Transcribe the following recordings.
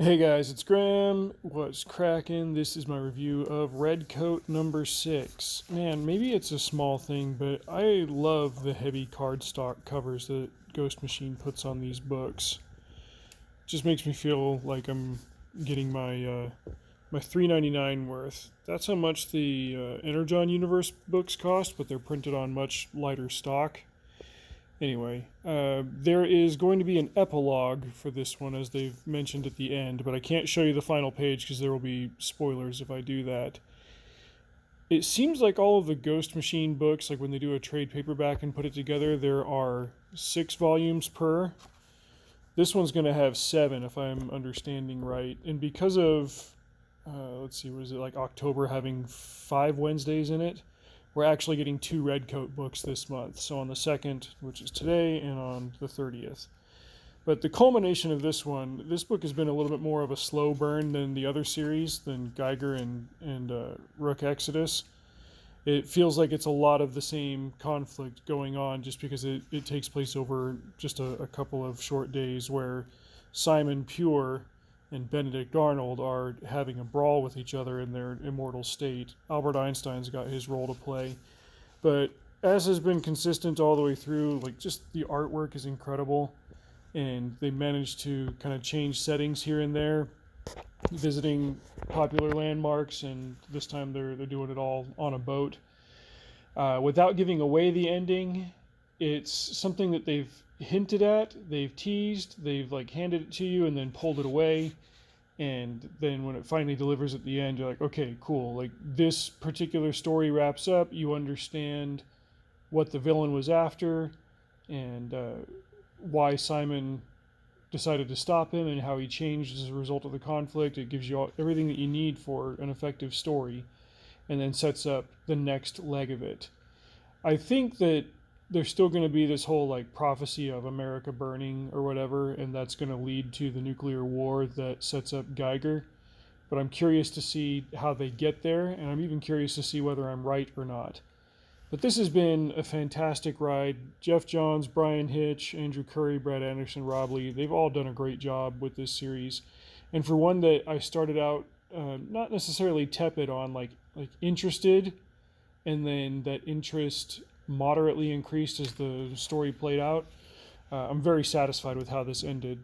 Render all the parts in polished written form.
Hey guys, it's Graham. What's cracking? This is my review of Redcoat number 6. Man, maybe it's a small thing, but I love the heavy cardstock covers that Ghost Machine puts on these books. Just makes me feel like I'm getting my $3.99 worth. That's how much the Energon Universe books cost, but they're printed on much lighter stock. Anyway, there is going to be an epilogue for this one, as they've mentioned at the end, but I can't show you the final page because there will be spoilers if I do that. It seems like all of the Ghost Machine books, like when they do a trade paperback and put it together, there are 6 volumes per. This one's going to have 7, if I'm understanding right. And because of, let's see, what is it, like October having 5 Wednesdays in it, we're actually getting 2 Redcoat books this month. So on the 2nd, which is today, and on the 30th. But the culmination of this one, this book has been a little bit more of a slow burn than the other series, than Geiger and Rook Exodus. It feels like it's a lot of the same conflict going on just because it takes place over just a couple of short days where Simon Pure and Benedict Arnold are having a brawl with each other in their immortal state. Albert Einstein's got his role to play. But as has been consistent all the way through, like just the artwork is incredible. And they managed to kind of change settings here and there, visiting popular landmarks, and this time they're doing it all on a boat. Without giving away the ending, it's something that they've hinted at, they've teased, they've like handed it to you and then pulled it away, and then when it finally delivers at the end, you're like, okay, cool, like this particular story wraps up, you understand what the villain was after, and why Simon decided to stop him and how he changed as a result of the conflict. It gives you everything that you need for an effective story, and then sets up the next leg of it. I think that there's still going to be this whole like prophecy of America burning or whatever, and that's going to lead to the nuclear war that sets up Geiger. But I'm curious to see how they get there, and I'm even curious to see whether I'm right or not. But this has been a fantastic ride. Jeff Johns, Brian Hitch, Andrew Curry, Brad Anderson, Rob Lee, they've all done a great job with this series. And for one that I started out not necessarily tepid on, like interested, and then that interest moderately increased as the story played out. I'm very satisfied with how this ended.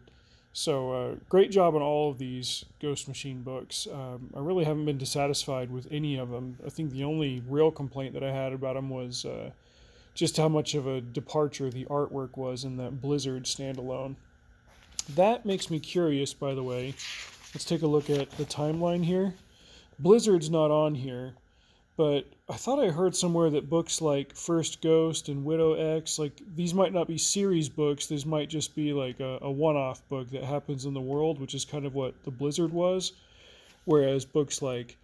So great job on all of these Ghost Machine books. I really haven't been dissatisfied with any of them. I think the only real complaint that I had about them was just how much of a departure the artwork was in that Blizzard standalone. That makes me curious, by the way. Let's take a look at the timeline here. Blizzard's not on here, but I thought I heard somewhere that books like First Ghost and Widow X, like these might not be series books. These might just be like a one-off book that happens in the world, which is kind of what the Blizzard was. Whereas books like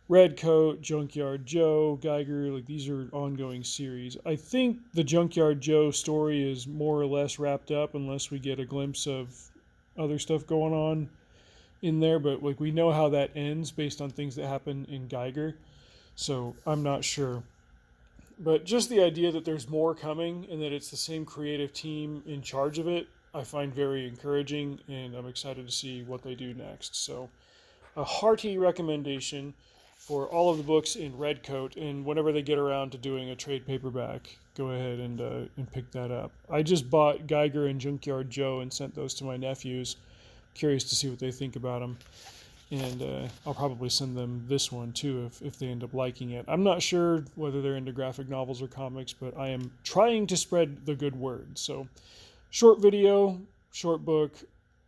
Redcoat, Junkyard Joe, Geiger, like these are ongoing series. I think the Junkyard Joe story is more or less wrapped up unless we get a glimpse of other stuff going on in there. But like we know how that ends based on things that happen in Geiger. So I'm not sure. But just the idea that there's more coming and that it's the same creative team in charge of it, I find very encouraging, and I'm excited to see what they do next. So a hearty recommendation for all of the books in Redcoat, and whenever they get around to doing a trade paperback, go ahead and pick that up. I just bought Geiger and Junkyard Joe and sent those to my nephews. Curious to see what they think about them. And I'll probably send them this one too if they end up liking it. I'm not sure whether they're into graphic novels or comics, but I am trying to spread the good word. So short video, short book,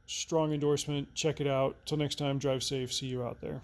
strong endorsement. Check it out. Till next time, drive safe. See you out there.